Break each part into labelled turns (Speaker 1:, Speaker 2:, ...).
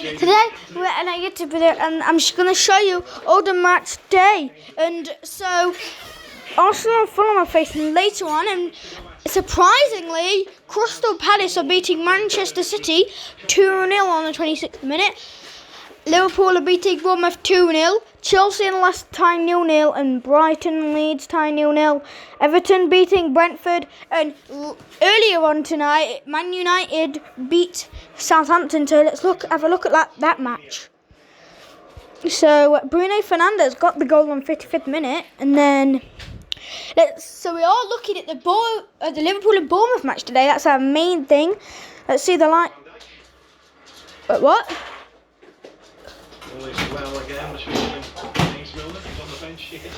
Speaker 1: Today we're at a YouTube video and I'm just going to show you all the match day. And so Arsenal and Fulham are facing later on, and surprisingly Crystal Palace are beating Manchester City 2-0 on the 26th minute. Liverpool are beating Bournemouth 2-0. Chelsea and Leicester tie 0-0, and Brighton and Leeds tie 0-0. Everton beating Brentford, and earlier on tonight, Man United beat Southampton. So let's have a look at that match. So Bruno Fernandes got the goal on 55th minute, and then so we are looking at the Liverpool and Bournemouth match today. That's our main thing. Let's see the line. What?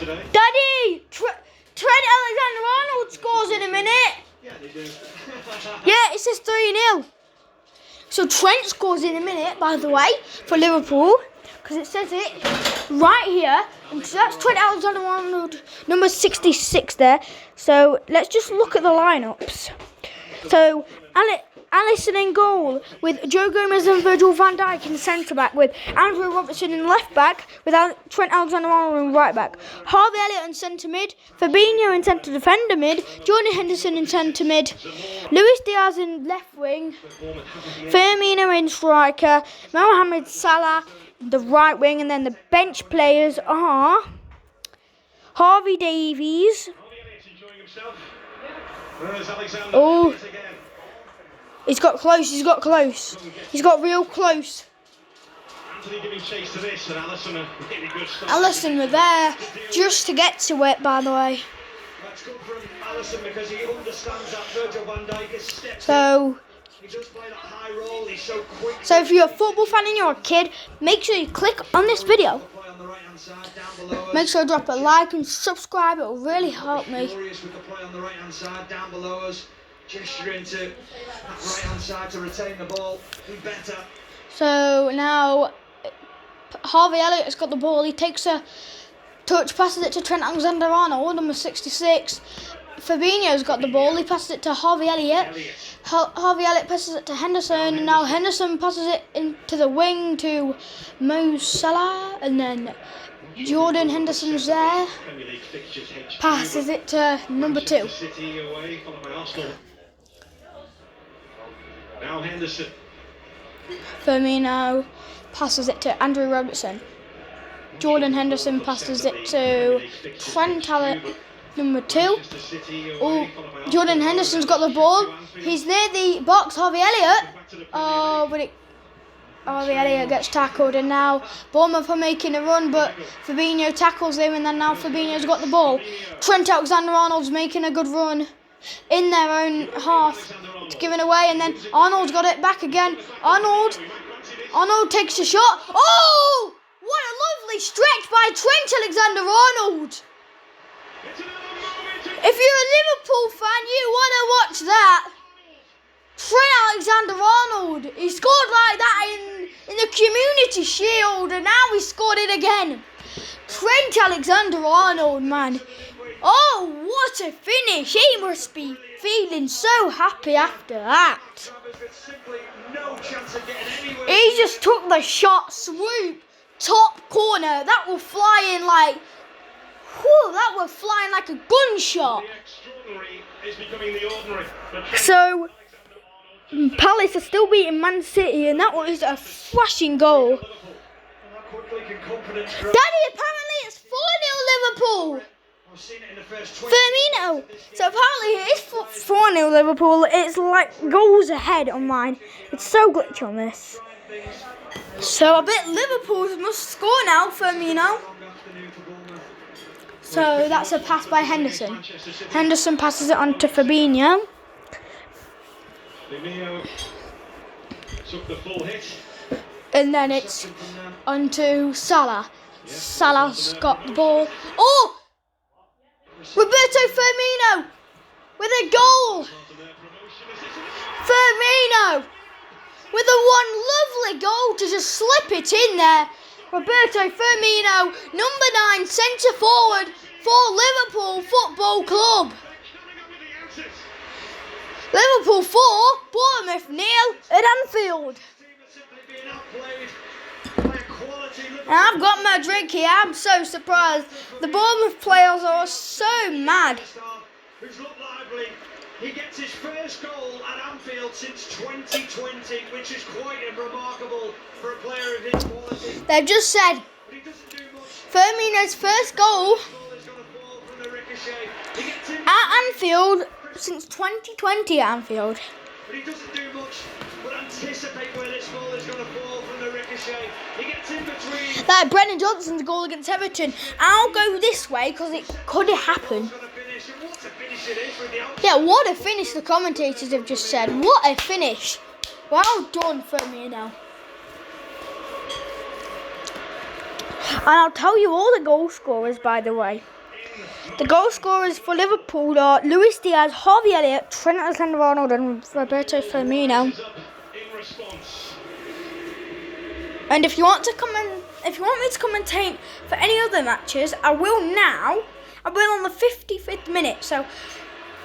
Speaker 1: Daddy! Trent Alexander-Arnold scores in a minute.
Speaker 2: Yeah, they do.
Speaker 1: Yeah, it says 3-0. So Trent scores in a minute, by the way, for Liverpool, because it says it right here. And so that's Trent Alexander-Arnold, number 66 there. So let's just look at the lineups. So Alisson in goal, with Joe Gomez and Virgil van Dijk in centre-back, with Andrew Robertson in left-back, with Trent Alexander-Arnold in right-back, Harvey Elliott in centre-mid, Fabinho in centre-defender mid, Jordan Henderson in centre-mid, Luis Diaz in left-wing, Firmino in striker, Mohamed Salah in the right wing, and then the bench players are Harvey Davies. Oh. He's got close, He's got real close. Alisson were there just to get to it, by the way. So if you're a football fan and you're a kid, make sure you click on this video. Make sure to drop a like and subscribe, it will really help me.
Speaker 2: Gesturing to that right-hand side to retain the ball. Do better.
Speaker 1: So now Harvey Elliott has got the ball. He takes a touch, passes it to Trent Alexander-Arnold, number 66. Fabinho's got the ball. He passes it to Harvey Elliott. Harvey Elliott passes it to Henderson. And now Henderson passes it into the wing to Mo Salah. And then Jordan Henderson's there. Passes it to number 2.
Speaker 2: Now Henderson.
Speaker 1: Firmino passes it to Andrew Robertson. Jordan Henderson passes it to Trent Alexander, number 2. Oh, Jordan Henderson's got the ball. He's near the box. Harvey Elliott. Oh, but Harvey Elliott gets tackled, and now Bournemouth are making a run, but Fabinho tackles him, and then now Fabinho's got the ball. Trent Alexander-Arnold's making a good run in their own half. It's given away, and then Arnold's got it back again. Arnold takes a shot. Oh! What a lovely stretch by Trent Alexander-Arnold. If you're a Liverpool fan, you want to watch that. Trent Alexander-Arnold, he scored like that in the Community Shield, and now he scored it again. Trent Alexander-Arnold, man. Oh, what a finish. He must be feeling so happy after that. He just took the shot, swoop, top corner. That will fly in like, whew, that will fly in like a gunshot. So Palace are still beating Man City, and that was a flashing goal. Daddy, apparently it's 4-0 Liverpool. Firmino. So apparently it is 4-0 Liverpool. It's like goals ahead on mine. It's so glitchy on this. So I bet Liverpool must score now, Firmino. So that's a pass by Henderson. Henderson passes it on to Fabinho. And then it's on to Salah. Salah's got the ball. Oh! Roberto Firmino with a goal. Firmino with a one lovely goal to just slip it in there. Roberto Firmino, number 9, centre forward for Liverpool Football Club. Liverpool 4, Bournemouth 0 at Anfield. And I've got my drink here. I'm so surprised. The Bournemouth players are so mad.
Speaker 2: Who's looked lively. He gets his first goal at Anfield since 2020, which is quite remarkable for a player of his quality.
Speaker 1: They've just said
Speaker 2: But he doesn't do much.
Speaker 1: Firmino's first goal
Speaker 2: The ball is going to fall from the ricochet. He gets in,
Speaker 1: at Anfield since 2020 at Anfield.
Speaker 2: but he doesn't do much. But anticipate where this ball is going to fall from the ricochet. He gets in between.
Speaker 1: Like Brennan Johnson's goal against Everton. I'll go this way because it could happen.
Speaker 2: Going to finish, and what a finish it is with the outside.
Speaker 1: Yeah, what a finish the commentators have just said. What a finish. Well done, Firmino. And I'll tell you all the goal scorers, by the way. The goal scorers for Liverpool are Luis Diaz, Harvey Elliott, Trent Alexander-Arnold and Roberto Firmino.
Speaker 2: In response.
Speaker 1: And if you want me to commentate for any other matches, I will now. I will on the 55th minute, so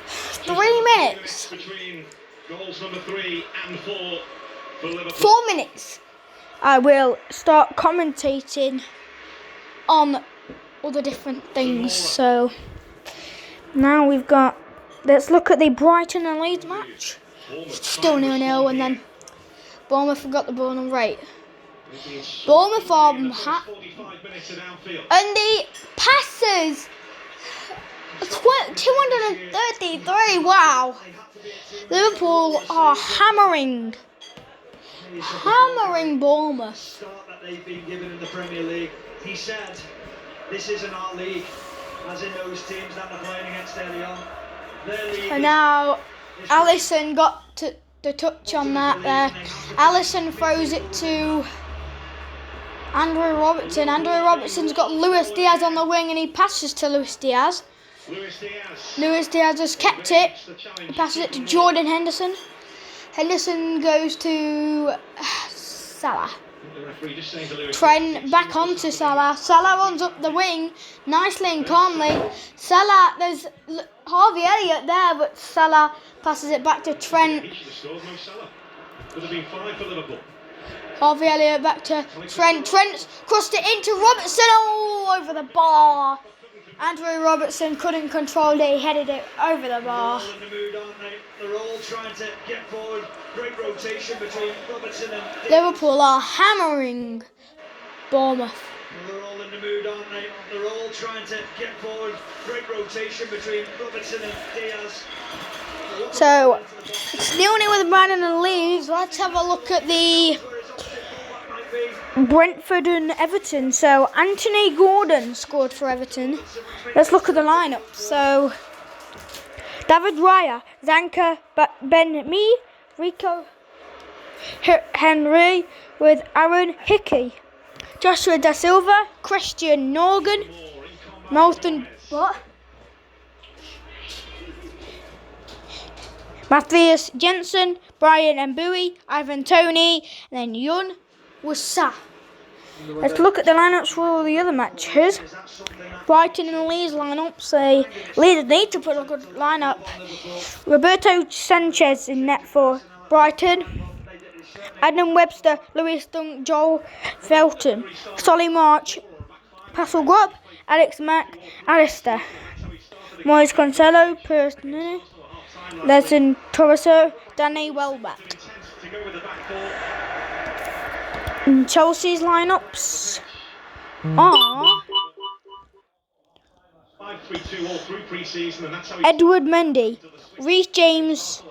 Speaker 1: 3 minutes.
Speaker 2: Between goals number 3 and 4 for Liverpool.
Speaker 1: 4 minutes. I will start commentating on all the different things. So now we've got. Let's look at the Brighton and Leeds match. Still 0-0, and then Bournemouth have got the ball on right. Bournemouth are
Speaker 2: 45 minutes at Anfield.
Speaker 1: and the passes 233. Wow. Liverpool are hammering Bournemouth.
Speaker 2: Start that they've been given in the Premier League. He said, "This isn't our league," as in those teams that are playing against early on. Their league.
Speaker 1: And now Alisson got the touch on that there. Alisson throws it to Andrew Robertson. Andrew Robertson's got Luis Diaz on the wing and he passes to Luis Diaz. Luis Diaz has kept it. He passes it to Jordan Henderson. Henderson goes to Salah. Trent back onto Salah. Salah runs up the wing nicely and calmly. Salah, there's Harvey Elliott there, but Salah passes it back to Trent. Harvey Elliott back to Trent. Trent's crossed it into Robertson. Oh, over the bar. Andrew Robertson couldn't control it. He headed it over the bar.
Speaker 2: They're all in the mood, aren't they? They're all trying to get forward. Great rotation between Robertson and Diaz.
Speaker 1: Liverpool are hammering Bournemouth.
Speaker 2: They're all in the mood, aren't they? They're all trying to get forward. Great rotation between Robertson and Diaz.
Speaker 1: So, it's 0-0 with Brighton and Leeds. Let's have a look at the Brentford and Everton. So, Anthony Gordon scored for Everton. Let's look at the lineup. So, David Raya, Zanka, Ben Mee, Rico Henry with Aaron Hickey, Joshua Da Silva, Christian Morgan, Molten Matthias Jensen, Brian Mbui, Ivan Toney, and then Yun Wasa. Let's look at the lineups for all the other matches. Brighton and Leeds lineups. Leeds need to put a good lineup. Roberto Sanchez in net for Brighton. Adam Webster, Lewis Dunk, Joel Felton, Solly March, Pascal Grob, Alex Mack, Alistair, Moise Cancelo, Personally, Lesson Torreso, Danny Welbeck. And Chelsea's lineups are Edward Mendy, Reece James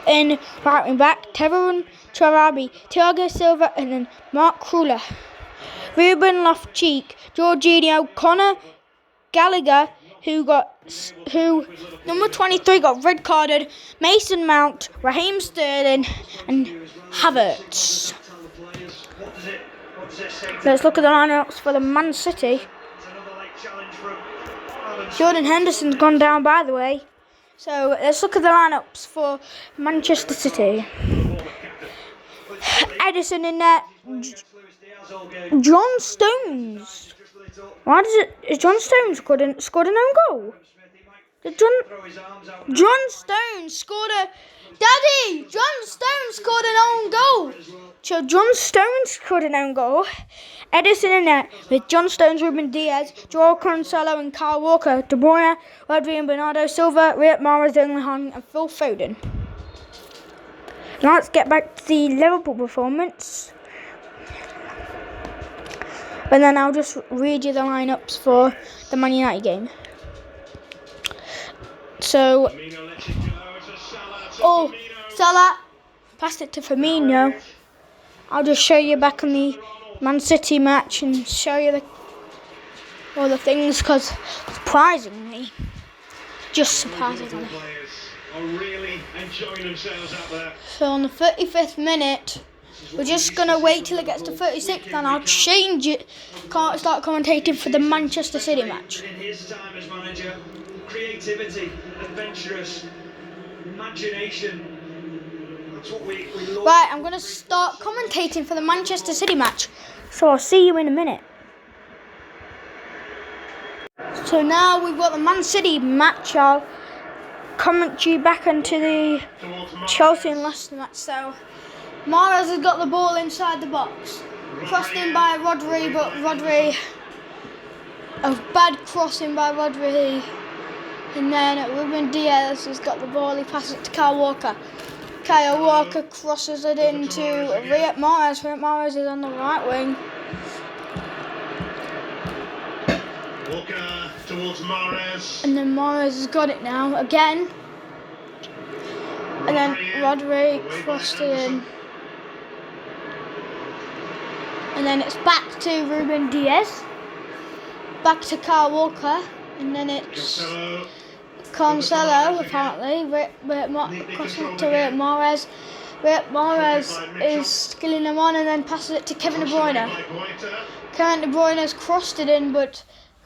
Speaker 1: in right wing back, Tevin Traoré, Thiago Silva, and then Mark Kruller. Ruben Loftus-Cheek, Jorginho, Connor Gallagher, who number 23 got red carded, Mason Mount, Raheem Sterling, and Havertz. Let's look at the lineups for the Man City. Jordan Henderson's gone down, by the way. So let's look at the lineups for Manchester City. Edison in there. John Stones. Is John Stones scored an own goal?
Speaker 2: Throw his arms out.
Speaker 1: John Stones scored a... Daddy! John Stones scored an own goal. So John Stones scored an own goal. Edison in net with John Stones, Ruben Diaz, Joao Cancelo and Kyle Walker, De Bruyne, Rodri and Bernardo Silva, Riyad Mahrez, Erling Haaland and Phil Foden. Now let's get back to the Liverpool performance. And then I'll just read you the lineups for the Man United game. So, Salah passed it to Firmino. I'll just show you back on the Man City match and show you all the things, because surprisingly,
Speaker 2: Are really enjoying themselves out there.
Speaker 1: So on the 35th minute, we're just going to wait till it gets to 36th and I'll change it. Can't start commentating for the Manchester City match.
Speaker 2: In his time as manager, creativity, adventurous, imagination. That's what we love.
Speaker 1: Right, I'm going to start commentating for the Manchester City match. So I'll see you in a minute. So now we've got the Man City match. I'll comment you back into the Chelsea and Leicester match. So Mahrez has got the ball inside the box, crossed in by Rodri, but Rodri, a bad crossing by Rodri, and then Ruben Diaz has got the ball. He passes it to Kyle Walker. Kyle Walker crosses it into Riyad Mahrez. Riyad Mahrez is on the right wing.
Speaker 2: Walker towards Mahrez.
Speaker 1: And then Mahrez has got it now again. And then Rodri crossed it in. And then it's back to Ruben Diaz. Back to Kyle Walker. And then it's Cancelo, apparently. Crossing it to Riyad Mahrez. Riyad Mahrez is skilling them on and then passes it to Kevin De Bruyne. Kevin De Bruyne has crossed it in, but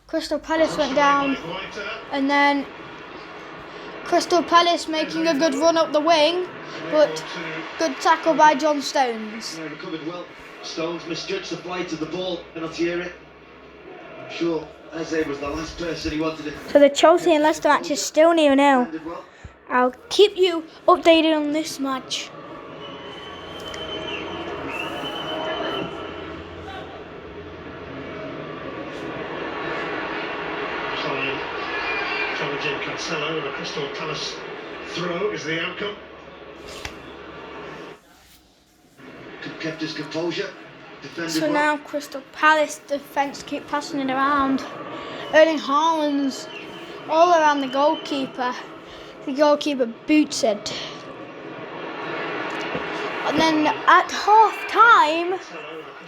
Speaker 1: Crystal Palace went down, and then Crystal Palace making a good run up the wing, but good tackle by John Stones.
Speaker 3: Yeah, recovered well. Stones misjudged the flight of the ball. Penalty area. I'm sure Eze was the last person he wanted it.
Speaker 1: So the Chelsea and Leicester match is still 0-0.
Speaker 3: Well.
Speaker 1: I'll keep you updated on this match.
Speaker 2: Challenging Cancelo, and a Crystal Palace throw is the outcome.
Speaker 3: Kept his composure. Defended
Speaker 1: So
Speaker 3: well.
Speaker 1: now Crystal Palace defence keep passing it around. Erling Haaland's all around the goalkeeper. The goalkeeper boots it. And then at half time,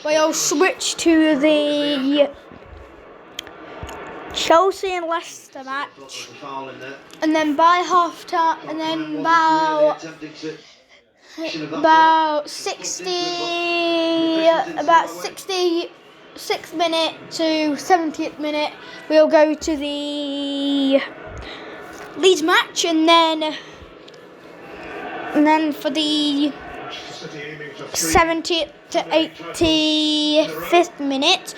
Speaker 1: we'll switch to the Chelsea and Leicester match. And then by half time, and then about 66th minute to 70th minute, we'll go to the Leeds match, and then for the 70th to 85th minute,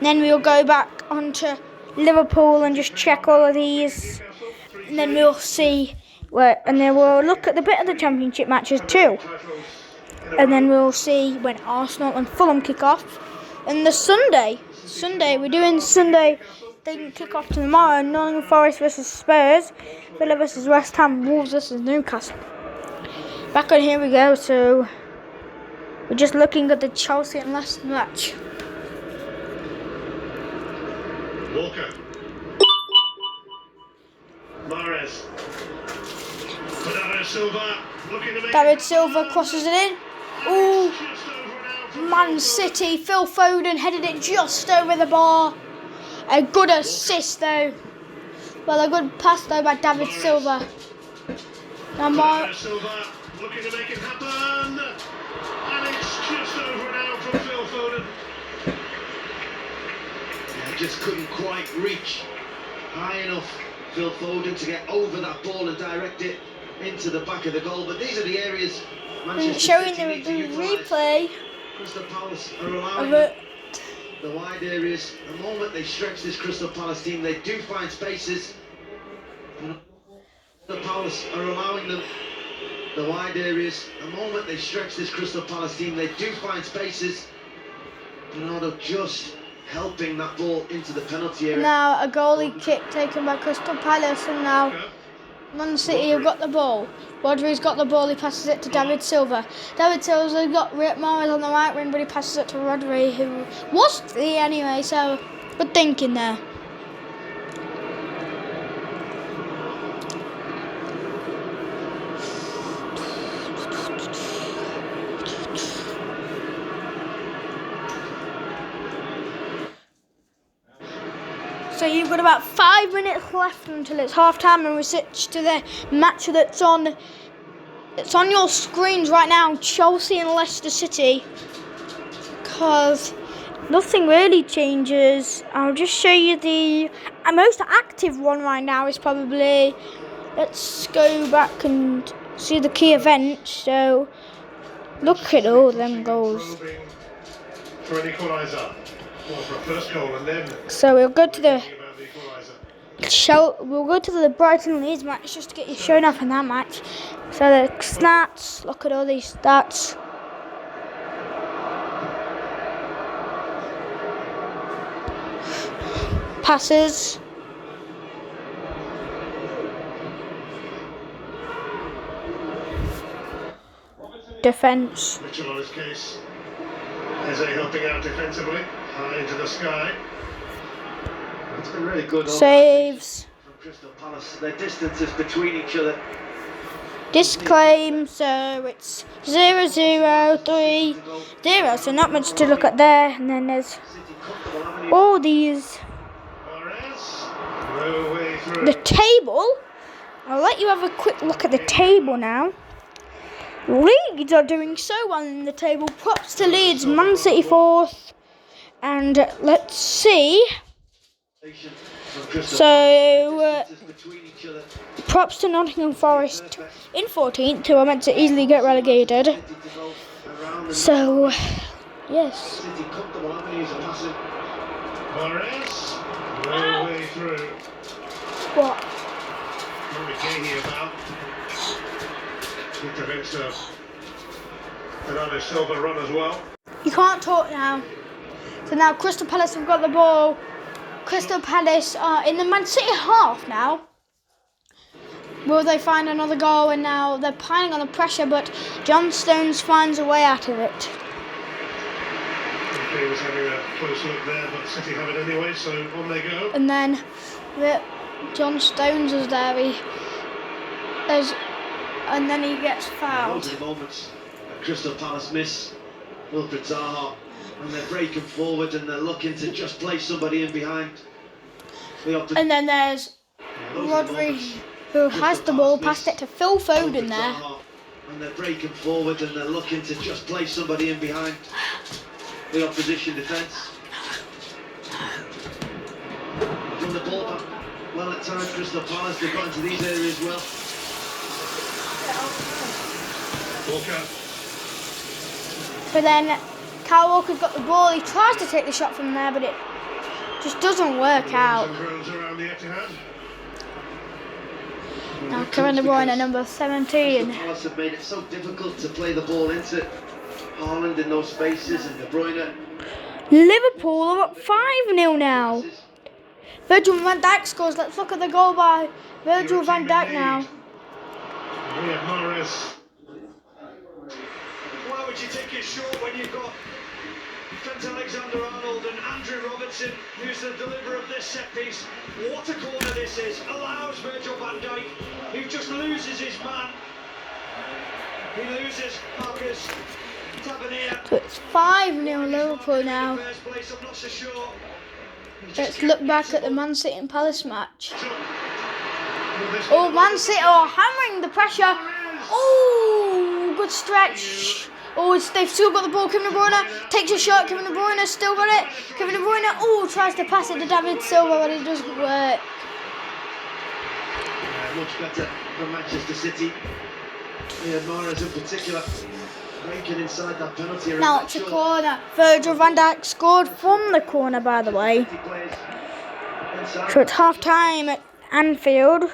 Speaker 1: then we'll go back onto Liverpool and just check all of these, and then we'll see and then we'll look at the bit of the Championship matches too, and then we'll see when Arsenal and Fulham kick off, and the Sunday we're doing Sunday. They can kick off tomorrow. Nottingham Forest versus Spurs, Villa versus West Ham, Wolves versus Newcastle. Back on, here we go. So we're just looking at the Chelsea and Leicester match.
Speaker 2: Walker. Mahrez. Bernardo Silva looking to make
Speaker 1: David Silva crosses it in. Ooh, Man City. Phil Foden headed it just over the bar. A good assist though. Well, a good pass though by David Silva.
Speaker 2: Bernardo Silva looking to make it happen. And it's just over and out from Phil Foden.
Speaker 3: Yeah, just couldn't quite reach high enough, Phil Foden, to get over that ball and direct it into the back of the goal. But these are the areas Manchester
Speaker 1: Showing
Speaker 3: City need to
Speaker 1: the
Speaker 3: utilise.
Speaker 1: replay
Speaker 3: Crystal Palace are allowing the wide areas. The moment they stretch this Crystal Palace team, they do find spaces. The Palace are allowing them the wide areas. The moment they stretch this Crystal Palace team, they do find spaces. Bernardo just helping that ball into the penalty area.
Speaker 1: Now a goalie kick taken by Crystal Palace, and now Man City have got the ball. Rodri's got the ball, he passes it to David Silva. David Silva's got Mahrez on the right wing, but he passes it to Rodri, who was free anyway, so good thinking there. So you've got about 5 minutes left until it's half time, and we switch to the match that's on. It's on your screens right now, Chelsea and Leicester City. Because nothing really changes. I'll just show you the most active one right now is probably. Let's go back and see the key events. So look at all them goals.
Speaker 4: For an equaliser. Well, for a first goal, and then
Speaker 1: So we'll go to the Brighton Leeds match just to get you shown up in that match. So the stats, look at all these stats. Passes. Defence.
Speaker 4: Mitchell on his case. Is helping out defensively, high into the sky.
Speaker 3: It's been really good.
Speaker 1: Saves.
Speaker 3: From Crystal Palace. Their distances between each other.
Speaker 1: Disclaim, so it's 0-0, 3-0, so not much to look at there. And then there's all these.
Speaker 4: No way through.
Speaker 1: The table. I'll let you have a quick look at the table now. Leeds are doing so well in the table. Props to Leeds, Man City 4th. And let's see. So, props to Nottingham Forest in 14th, who are meant to easily get relegated. So, yes.
Speaker 4: Mahrez, no way through.
Speaker 1: What?
Speaker 4: He prevents Bernardo Silva run as well.
Speaker 1: You can't talk now. So now Crystal Palace have got the ball. Crystal Palace are in the Man City half now. Will they find another goal? And now they're piling on the pressure, but John Stones finds a way out of it.
Speaker 4: He was having a close look there, but City have it anyway, so on they go.
Speaker 1: And then John Stones is there. And then he gets fouled.
Speaker 3: Those are the moments Crystal Palace miss Wilfried Zaha, and they're breaking forward and they're looking to just place somebody in behind.
Speaker 1: And then there's Rodri, who has the ball, passed it to Phil Foden there.
Speaker 3: And they're breaking forward and they're looking to just place somebody in behind the opposition defence. From the ball back, well at times Crystal Palace, they've got into these areas well.
Speaker 4: Walker.
Speaker 1: But then Kyle Walker's got the ball. He tries to take the shot from there, but it just doesn't work out.
Speaker 4: Around the Etihad.
Speaker 1: Now Kevin De Bruyne, number 17.
Speaker 3: Crystal Palace have made it so difficult to play the ball into Haaland in those spaces, and De Bruyne.
Speaker 1: Liverpool are up 5-0 now. Virgil van Dijk scores. Let's look at the goal by Virgil van Dijk now.
Speaker 4: We have Mahrez.
Speaker 2: Why would you take it short when you've got Trent Alexander-Arnold and Andrew Robertson, who's the deliverer of this set piece? What a corner this is. Allows Virgil van Dijk, who just loses his man. He loses Marcus Tavernier.
Speaker 1: So it's 5-0 Liverpool now.
Speaker 2: First place, I'm not so sure.
Speaker 1: Let's look back at the Man City and Palace match. Oh, Man City are hammering the pressure. Oh, good stretch. Oh, they've still got the ball. Kevin De Bruyne takes a shot. Kevin De Bruyne still got it. Kevin De Bruyne, tries to pass it to David Silva, but it doesn't work.
Speaker 3: Much better from Manchester City. Mahrez in particular, breaking inside that penalty area.
Speaker 1: Now it's a corner. Virgil van Dijk scored from the corner, by the way. So it's half time at Anfield.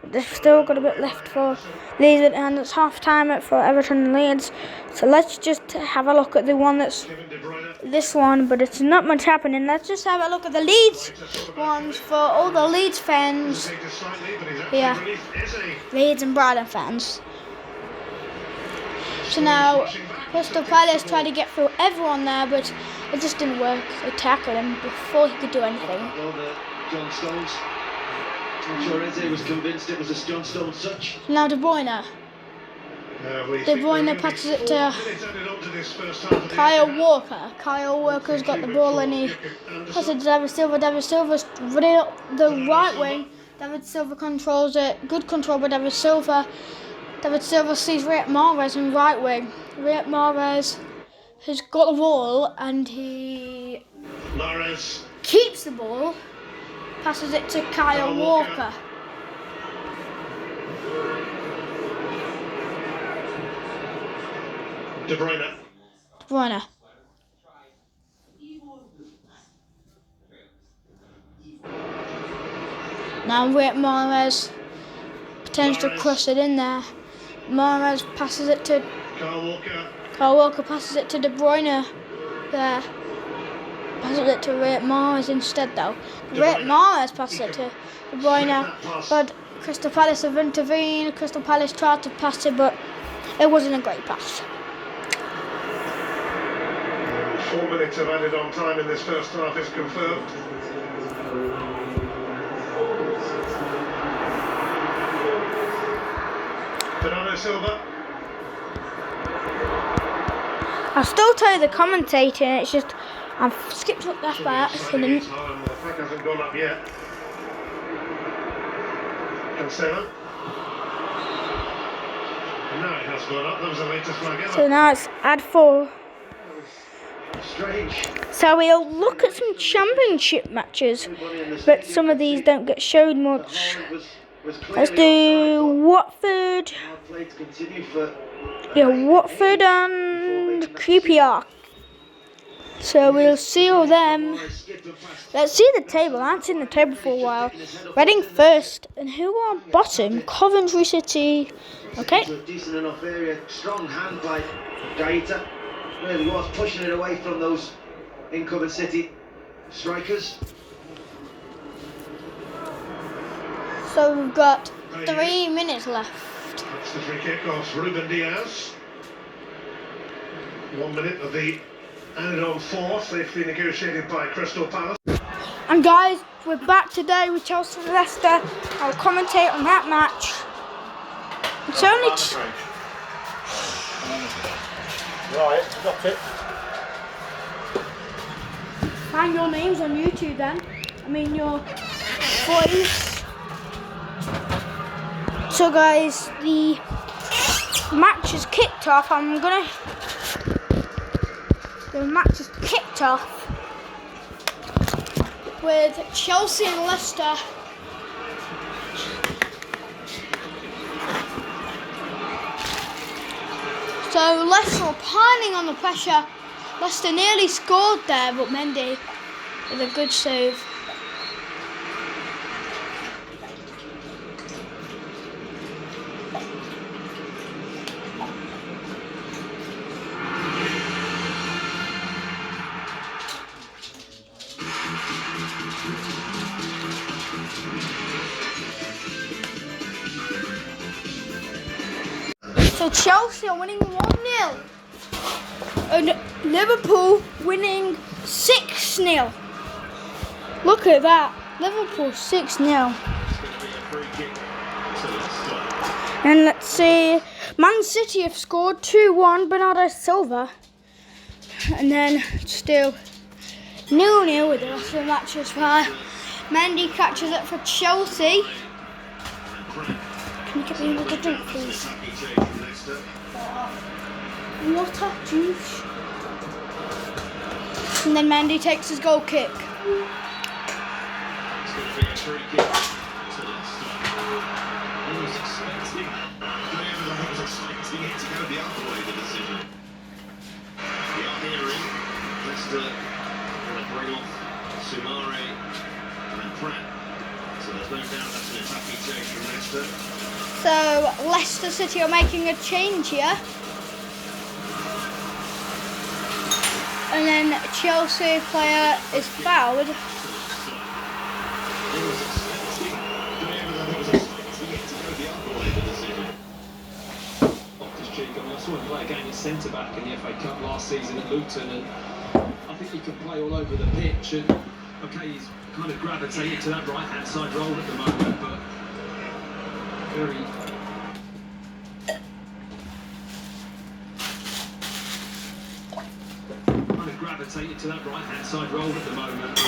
Speaker 1: They've still got a bit left for Leeds, and it's half time for Everton and Leeds. So let's just have a look at the one that's this one, but it's not much happening. Let's just have a look at the Leeds ones for all the Leeds fans. Yeah, Leeds and Brighton fans. So now Crystal Palace tried to get through everyone there, but it just didn't work. They tackled him before he could do anything.
Speaker 3: John Stones. I'm sure Eze was convinced it was a John Stones touch.
Speaker 1: Now De Bruyne. De Bruyne passes it to Kyle Walker. Kyle Walker's got the ball and he passes it to David Silva. David Silva's running up the right wing. David Silva controls it. Good control by David Silva. David Silva sees Riyad Mahrez in right wing. Riyad Mahrez has got the ball and he keeps the ball. Passes it to Kyle Walker.
Speaker 4: De Bruyne.
Speaker 1: De Bruyne. Now Riyad Mahrez pretends to cross it in there. Mahrez passes it to Kyle Walker passes it to De Bruyne there. Passes it to Riyad Mahrez instead though. Riyad Mahrez passes it to De Bruyne, but Crystal Palace have intervened. Crystal Palace tried to pass it, but it wasn't a great pass.
Speaker 4: 4 minutes of added on time in this first half is confirmed. Bernardo Silva.
Speaker 1: I'll still tell you the commentating, it's just I've skipped up that by accident.
Speaker 4: The flag hasn't gone up yet. Cancelo. And now it has gone up. That was the latest flag ever.
Speaker 1: So now it's add 4.
Speaker 3: Strange.
Speaker 1: So we'll look at some championship matches, but some of these don't get showed much. Let's do Watford. Yeah, Watford and QPR. So we'll see all them. Let's see the table. I haven't seen the table for a while. Reading first, and who are bottom? Coventry City. Okay.
Speaker 3: Decent enough area. Strong hand by Gaeta. Really was pushing it away from those incoming City strikers.
Speaker 1: So we've got 3 minutes left.
Speaker 4: That's the free kick off Ruben Diaz. 1 minute of the added on 4, safely negotiated by Crystal Palace.
Speaker 1: And guys, we're back today with Chelsea and Leicester. I'll commentate on that match. It's only
Speaker 4: Right, got it.
Speaker 1: find your names on YouTube then. I mean your voice. So guys, the match is kicked off. The match is kicked off with Chelsea and Leicester. So Leicester are piling on the pressure. Leicester nearly scored there, but Mendy with a good save. So Chelsea are winning 1-0 and Liverpool winning 6-0. Look at that, Liverpool 6-0. And let's see, Man City have scored 2-1, Bernardo Silva. And then still 0-0 with the rest of the match as well. Mendy catches it for Chelsea. Can you get me another drink, please? Water, juice. And then Mendy takes his goal kick.
Speaker 2: So there's no doubt that's an attacking change from Leicester.
Speaker 1: So Leicester City are making a change here. And then Chelsea player is fouled.
Speaker 5: I saw him play a game at centre back in the FA Cup last season at Luton, and I think he can play all over the pitch. And okay, he's kind of gravitated to that right hand side role at the moment, but very gravitated to that right hand side role at the moment.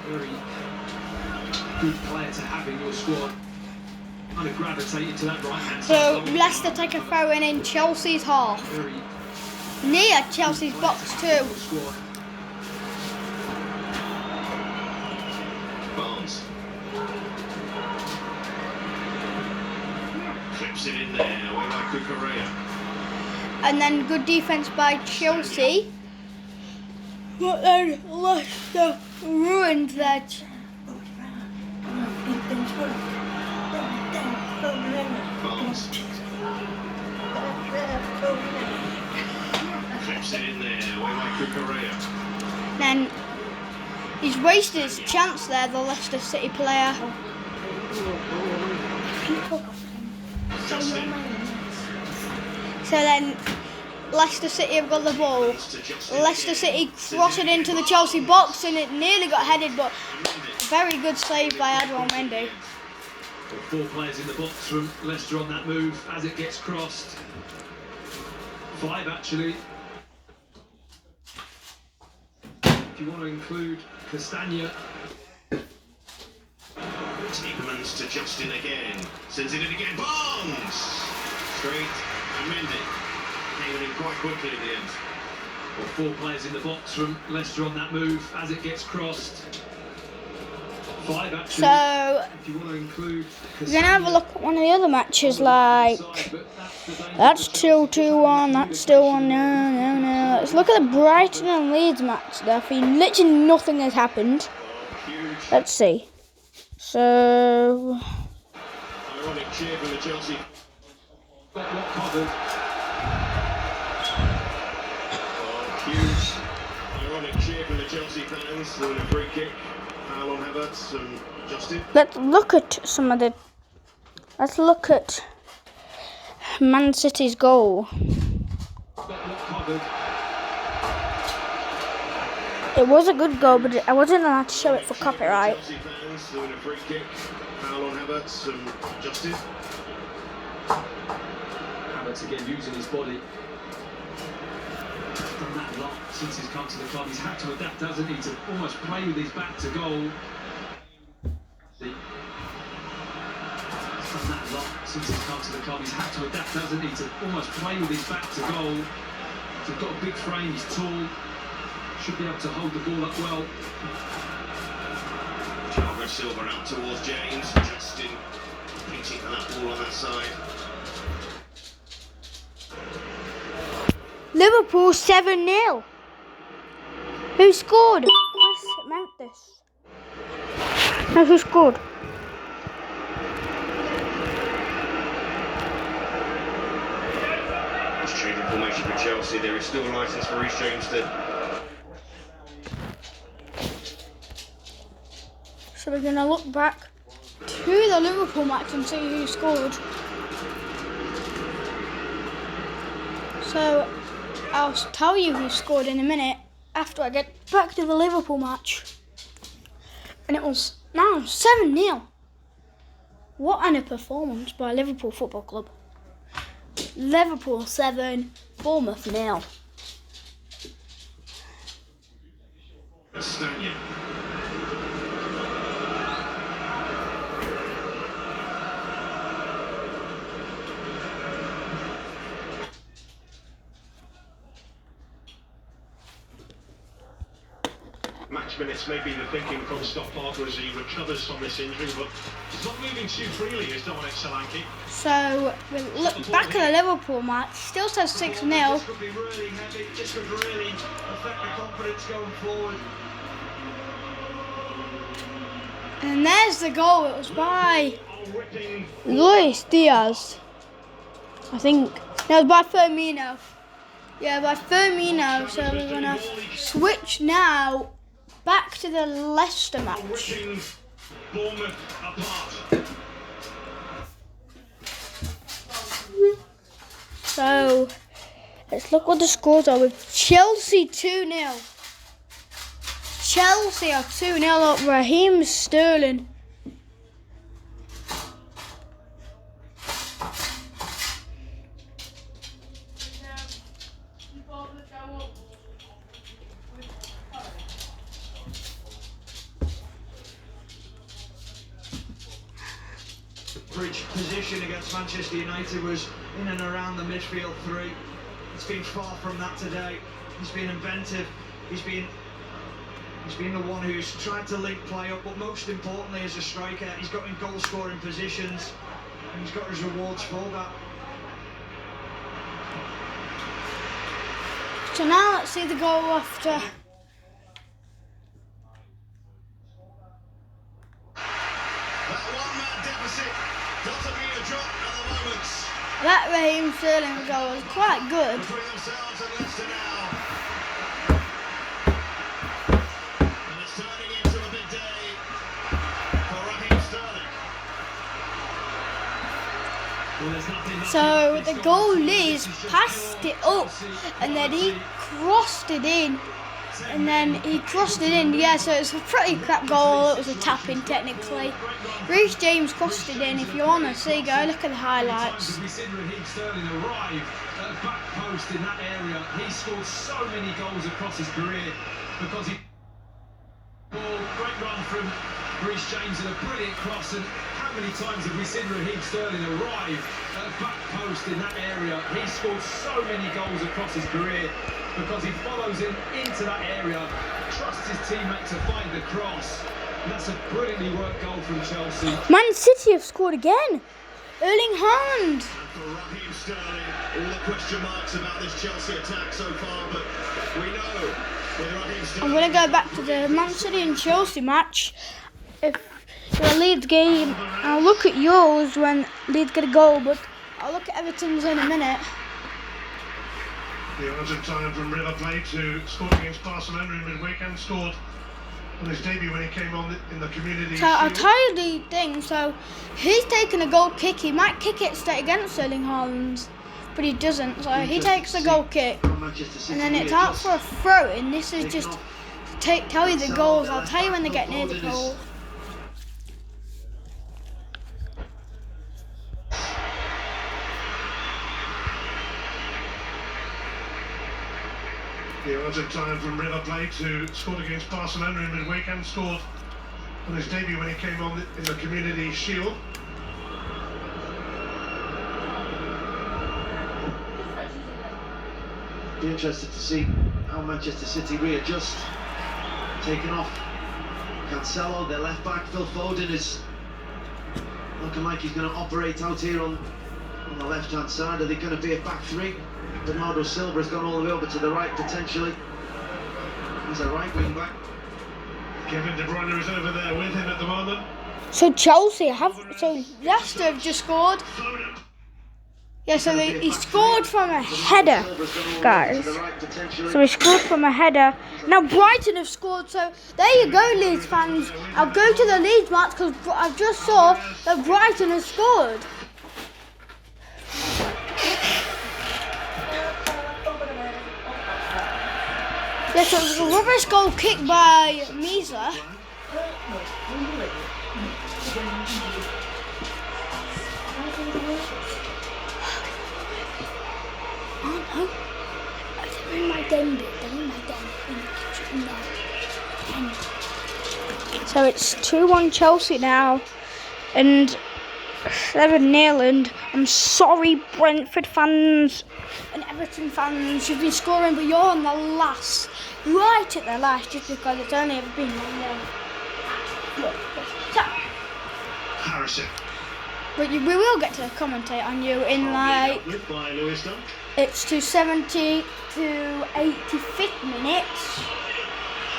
Speaker 5: Very good player to have in your squad. Kind of gravitated to that right hand side.
Speaker 1: So Leicester take a throw in Chelsea's half.
Speaker 5: Very
Speaker 1: Near Chelsea's box too.
Speaker 2: Barnes. Clips it in there, away by Cucurella.
Speaker 1: And then good defence by Chelsea. But then Leicester ruined that.
Speaker 2: Barnes. Clips it in there, away by Cucurella.
Speaker 1: Then he's wasted his chance there, the Leicester City player.
Speaker 2: Justin.
Speaker 1: So then Leicester City have got the ball. Leicester City cross it into the Chelsea box and it nearly got headed, but very good save by Adrian Mendy.
Speaker 5: Four players in the box from Leicester on that move as it gets crossed. Five actually. If you want to include Castagna.
Speaker 2: Tielemans to Justin again. Sends it in again. Barnes! Straight and Mendy. Came in quite quickly at the end.
Speaker 5: Well, four players in the box from Leicester on that move as it gets crossed. Five actually.
Speaker 1: So
Speaker 5: If you want to include
Speaker 1: we're going to have a look at one of the other matches, like that's 2-2-1, that's still 1-0, no. Let's look at the Brighton and Leeds match. There, literally nothing has happened. Let's see. So
Speaker 2: Ironic cheer from the Chelsea.
Speaker 5: Not covered.
Speaker 2: Huge. Ironic cheer from the Chelsea fans. Doing a free kick. Foul on Havertz and Justin.
Speaker 1: let's look at some of the. Let's look at Man City's goal.
Speaker 5: Not covered.
Speaker 1: It was a good goal, but I wasn't allowed to show it for copyright.
Speaker 2: Chelsea fans doing a free kick. Foul on Havertz and Justin.
Speaker 5: Havertz again using his body. He's done that a lot since he's come to the club. He's had to adapt, hasn't he, to almost play with his back to goal. He's done that a lot since he's come to the club. He's had to adapt, hasn't he, to almost play with his back to goal. He's got a big frame, he's tall. Should be able to hold the ball up well.
Speaker 2: Thiago Silva out towards James. Justin beating that ball on that side.
Speaker 1: Liverpool 7-0. Who scored? Chris Memphis. No, who scored?
Speaker 2: It's changing formation for Chelsea. There is still a licence for Reece James to.
Speaker 1: So we're going to look back to the Liverpool match and see who scored. So I'll tell you who scored in a minute after I get back to the Liverpool match. And it was now 7-0. What a performance by Liverpool Football Club. Liverpool 7, Bournemouth 0.
Speaker 2: Castagna.
Speaker 4: Match minutes may be the thinking from Scott Parker as he recovers from this injury, but he's not moving too freely, is Dominic Solanke.
Speaker 1: So we look back at the Liverpool match, still says 6-0.
Speaker 2: This could be really heavy. This could really affect the confidence going forward.
Speaker 1: And there's the goal. It was by Luis Diaz, I think. No, it was by Firmino. Yeah, by Firmino. So we're going to switch now back to the Leicester match. So let's look what the scores are with Chelsea 2-0. Chelsea are 2-0 up. Raheem Sterling.
Speaker 2: Bridge position against Manchester United was in and around the midfield three. It's been far from that today. He's been inventive. He's been the one who's tried to link play up, but most importantly as a striker, he's got in goal scoring positions and he's got his rewards for that.
Speaker 1: So now let's see the goal after. That Raheem Sterling goal was quite good. So the goalie's passed it up and then he crossed it in. Yeah, so it's a pretty crap goal. It was a tap-in technically. Reece James crossed it in. If you want to see, go look at the highlights.
Speaker 5: We've seen Raheem Sterling arrive at the back post in that area. He scored so many goals across his career because he... Great run from Reece James and a brilliant cross. And how many times have we seen Raheem Sterling arrive at the back post in that area? He scored so many goals across his career because he follows him into that area, trusts his teammate to find the cross. And that's a brilliantly worked goal from Chelsea.
Speaker 1: Man City have scored again. Erling Haaland.
Speaker 4: For Raheem Sterling, all the question marks about this Chelsea attack so far, but we know with Raheem Sterling...
Speaker 1: I'm going to go back to the Man City and Chelsea match. If you're a Leeds game, I'll look at yours when Leeds get a goal, but I'll look at Everton's in a minute.
Speaker 4: The Argentine from River Plate who scored against Barcelona in midweek and scored on his debut when he came on in the Community
Speaker 1: So I'll
Speaker 4: Shield.
Speaker 1: tell you the thing. So he's taking a goal kick. He might kick it straight against Erling Haaland, but he doesn't. So he takes a goal kick, and then it's out for a throw. And this is just to tell you the goals. I'll tell you when they get near the goal.
Speaker 4: The Argentine from River Plate who scored against Barcelona in midweek and scored on his debut when he came on in the Community Shield.
Speaker 3: Be interested to see how Manchester City readjust. Taken off Cancelo, their left back. Phil Foden is looking like he's going to operate out here on the left hand side. Are they going to be a back three? Bernardo Silva has gone all the way over to the right potentially. He's a right wing back.
Speaker 4: Kevin De Bruyne is over there with him at the moment.
Speaker 1: So Leicester have just scored. Yeah, so he scored from a header, guys. So he scored from a header. Now Brighton have scored, so there you go, Leeds fans. I'll go to the Leeds match because I just saw that Brighton has scored. Yeah, so it was a rubbish goal kick by Misa. Oh no, they're in my den bit, in the kitchen there. So it's 2-1 Chelsea now, and 7-0, and I'm sorry Brentford fans and Everton fans, you've been scoring, but you're on the last, right at the last, just because it's only ever been 1-0. So,
Speaker 4: Harrison.
Speaker 1: but we will get to commentate on you in like, it's to 70 to 85th minutes,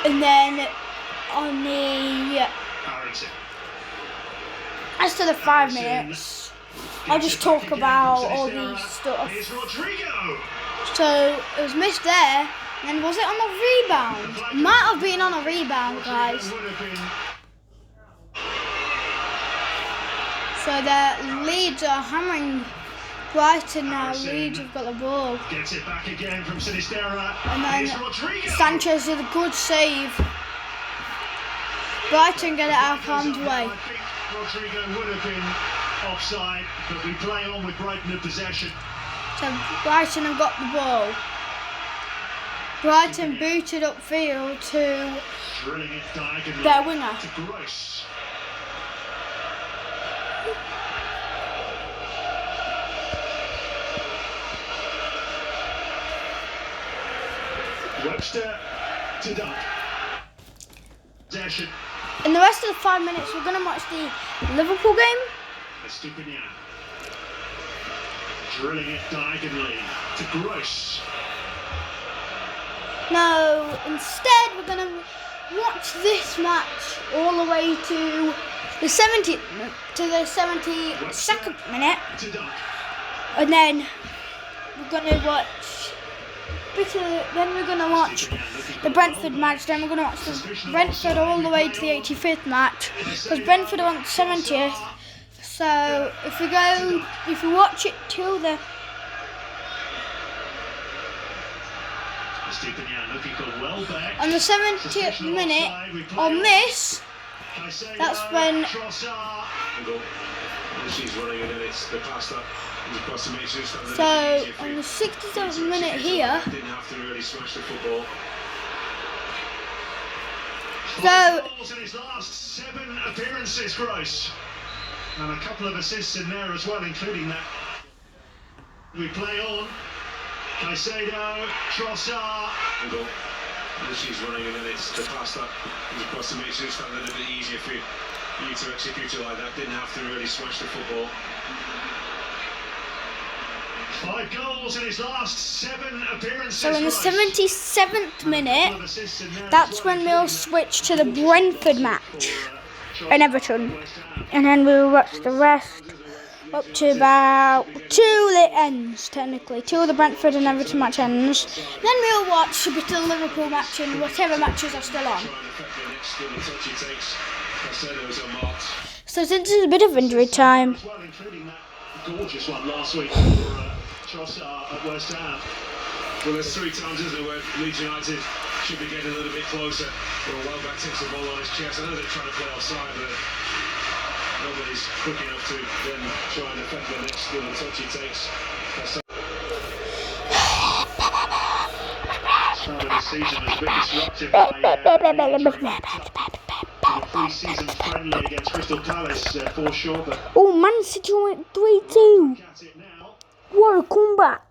Speaker 1: and then on the As to the 5 minutes, I'll just talk about all these stuff.
Speaker 4: Here's Rodrigo.
Speaker 1: So it was missed there, and was it on a rebound? Might have been on a rebound, guys.
Speaker 4: Would have been.
Speaker 1: So the Leeds are hammering Brighton now. Leeds have got the ball.
Speaker 4: Gets it back again from Sinisterra.
Speaker 1: And then
Speaker 4: Here's Rodrigo.
Speaker 1: Sanchez did a good save. Brighton get it out of harm's way.
Speaker 4: I think Rodrigo would have been offside, but we play on with Brighton in possession.
Speaker 1: So Brighton have got the ball. Brighton booted upfield to
Speaker 4: Drilling it diagonally
Speaker 1: their winger.
Speaker 4: to Gross. Webster to Dunk. Possession.
Speaker 1: In the rest of the 5 minutes, we're going to watch the Liverpool game.
Speaker 4: Estupinian. Drilling it diagonally to Gross.
Speaker 1: No, instead we're going to watch this match all the way to the 72nd minute,
Speaker 4: To Dunk.
Speaker 1: and then we're going to watch. Then we're going to watch the Brentford match. Then we're going to watch the Brentford all the way to the 85th match, because Brentford are on 70th. So if we watch it till the
Speaker 4: Estupinian looking for Welbeck.
Speaker 1: on the 70th minute on this, that's when
Speaker 4: Trossard. She's running and then it's the pass that was across to make sure it's
Speaker 1: so on the 67th minute here.
Speaker 4: Didn't have to really smash the football.
Speaker 1: So
Speaker 4: 5 goals in his last 7 appearances, Gross. And a couple of assists in there as well, including that. We play on. Caicedo, Trossard. She's running and then it's the pass that was across to make sure it's a little bit easier for you to execute it like that. Didn't have to really smash the football. 5 goals in his last 7 appearances.
Speaker 1: So in the
Speaker 4: Gross.
Speaker 1: 77th minute, that's when we'll switch to the Brentford match in Everton, and then we'll watch the rest up to about till it ends, technically, till the Brentford and Everton match ends. Then we'll watch a bit of the Liverpool match and whatever matches are still on. So since it's a bit of injury time,
Speaker 4: Well, including that gorgeous one last week for Trossard at West Ham. Well, there's 3 times, isn't it, where Leeds United should be getting a little bit closer. Well, Welbeck takes the ball on his chest. I know they're trying to play offside, but nobody's quick enough to then try and affect the next little touch he takes. Start of the season was a bit disruptive by the pre-season friendly against Crystal Palace for sure, but
Speaker 1: oh, Man City went 3-2.
Speaker 4: at it now.
Speaker 1: What a comeback!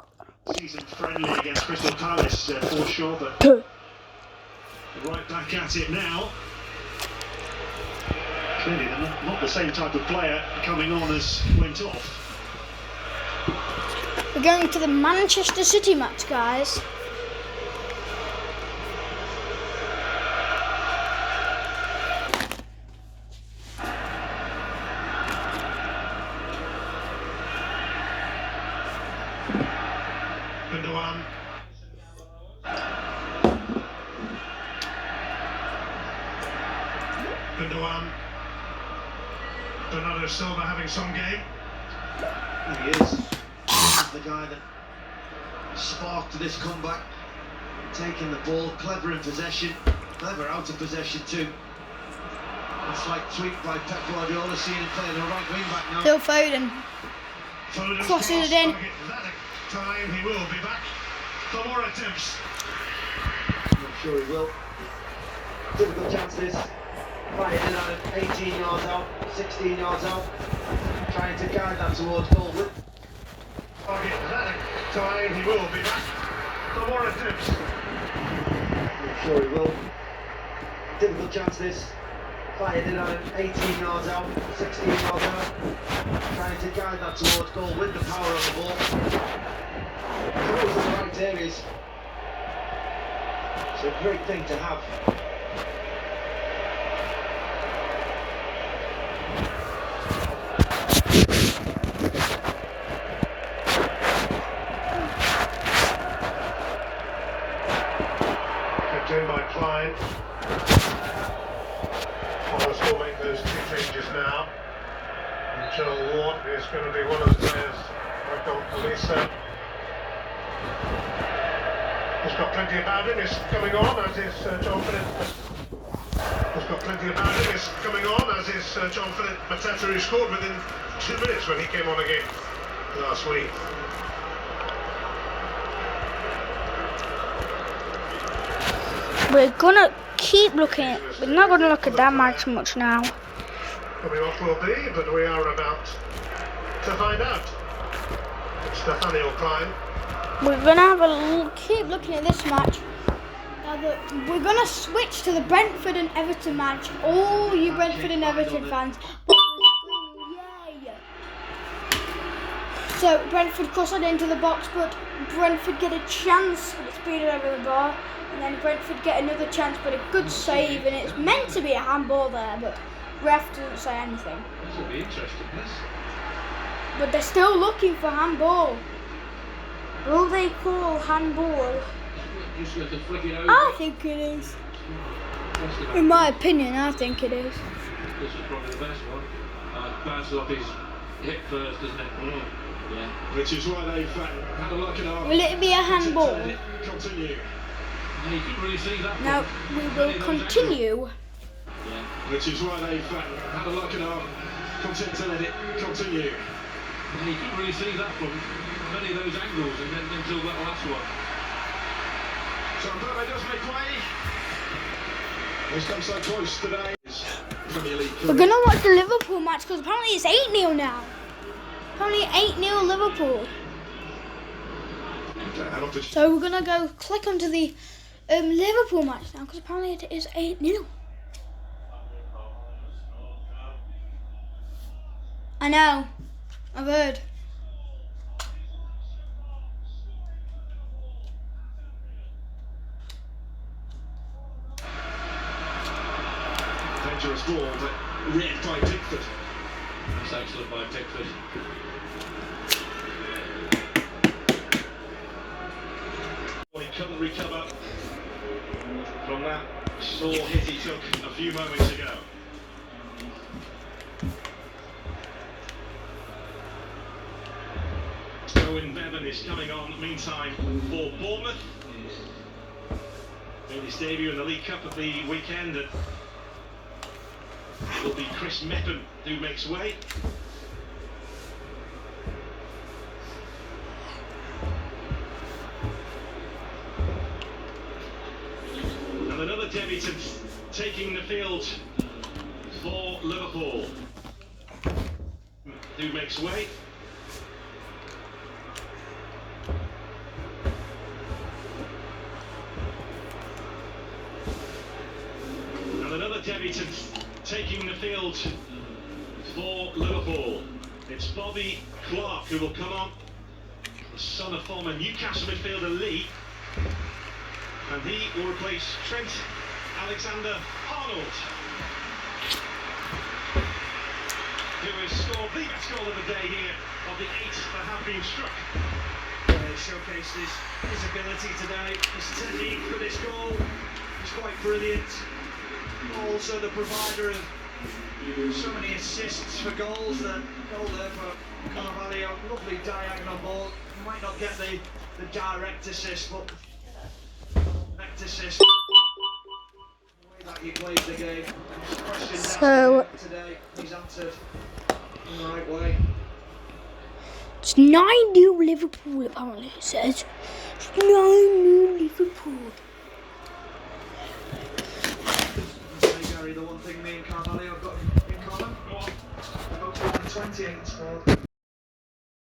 Speaker 4: Season friendly against Crystal Palace for sure, but right back at it now. Clearly they're not the same type of player coming on as went off.
Speaker 1: We're going to the Manchester City match, guys.
Speaker 4: Gundogan. Gundogan. Bernardo Silva having some game.
Speaker 3: He is. He's the guy that sparked this comeback. Taking the ball, clever in possession, clever out of possession too. It's like tweaked by Pep Guardiola, seeing him playing the right wing back now.
Speaker 1: Phil Foden
Speaker 4: Foden's
Speaker 1: crossing
Speaker 4: cross,
Speaker 1: it in.
Speaker 4: that time he will be back for more attempts.
Speaker 3: I'm sure he will. Difficult chances. Fired in at it, 18 yards out, 16 yards out. Trying to guide that towards goal.
Speaker 4: That time he will be back for more attempts.
Speaker 3: I'm sure he will. Difficult chance this. Fired in at it, 18 yards out, 16 yards out. Trying to guide that towards goal with the power on the ball. Throws in the right areas. It's a great thing to have.
Speaker 4: Klein. Forest will make those 2 changes now. And Joel Ward is going to be one of the players back on Lisa. He's got plenty about him, he's coming on, as is John Philip. He's got plenty about him, he's coming on, as is John Philip Mateta, who scored within 2 minutes when he came on again last week.
Speaker 1: We're gonna keep looking at, we're not gonna look at that match much now.
Speaker 4: Coming off will be, but we are about to find out. It's Nathaniel Klein.
Speaker 1: We're gonna keep looking at this match. Now we're gonna switch to the Brentford and Everton match. All you Brentford and Everton fans, yay! So Brentford cross it into the box, but Brentford get a chance. It's beaten over the bar, and then Brentford get another chance, but a good save, and it's meant to be a handball there, but ref doesn't say anything.
Speaker 5: This will be interesting, this.
Speaker 1: But they're still looking for handball. Will they call handball?
Speaker 5: Just have to flick it over.
Speaker 1: I think it is. In my opinion, I think it is.
Speaker 5: This is probably the best one. Bounces off his hip first, doesn't it? Yeah.
Speaker 4: Which is why they've had a look at our...
Speaker 1: Will it be a handball?
Speaker 4: Continue.
Speaker 5: Yeah, you couldn't really see that.
Speaker 1: No, we will continue.
Speaker 5: Yeah.
Speaker 4: Which is why they've had a look at our content to let it continue.
Speaker 5: Yeah, you couldn't really see that from many of those angles and then until that last one.
Speaker 4: So Mbele does make way. He's come so close today. Premier League.
Speaker 1: We're going to watch the Liverpool match because apparently it's 8-0 now. Apparently 8-0 Liverpool. So we're going to go click onto the Liverpool match now because apparently it is 8-0. I know. I've heard.
Speaker 4: Dangerous ball, but read by Pickford.
Speaker 5: That's excellent by Pickford.
Speaker 4: He couldn't recover from that sore hit he took a few moments ago. Owen Bevan is coming on meantime for Bournemouth. Made his debut in the League Cup at the weekend. It will be Chris Meppen who makes way. And another debutant taking the field for Liverpool, who makes way. And another debutant taking the field for Liverpool. It's Bobby Clark who will come on, the son of former Newcastle midfielder Lee. And he will replace Trent Alexander-Arnold, who has scored the best goal of the day here of the 8 that have been struck.
Speaker 2: He showcased his ability today, his technique for this goal. He's quite brilliant. Also the provider of so many assists for goals. The goal there for Carvalho, lovely diagonal ball. You might not get the direct assist, but assist. The way that he played the game.
Speaker 1: So
Speaker 2: Today he's answered in the right way.
Speaker 1: it's 9-0 Liverpool apparently it says. It's 9-0 Liverpool.
Speaker 2: Say Gary, the one thing me and Carvalho have got in common. Go on. They're both 28 squad.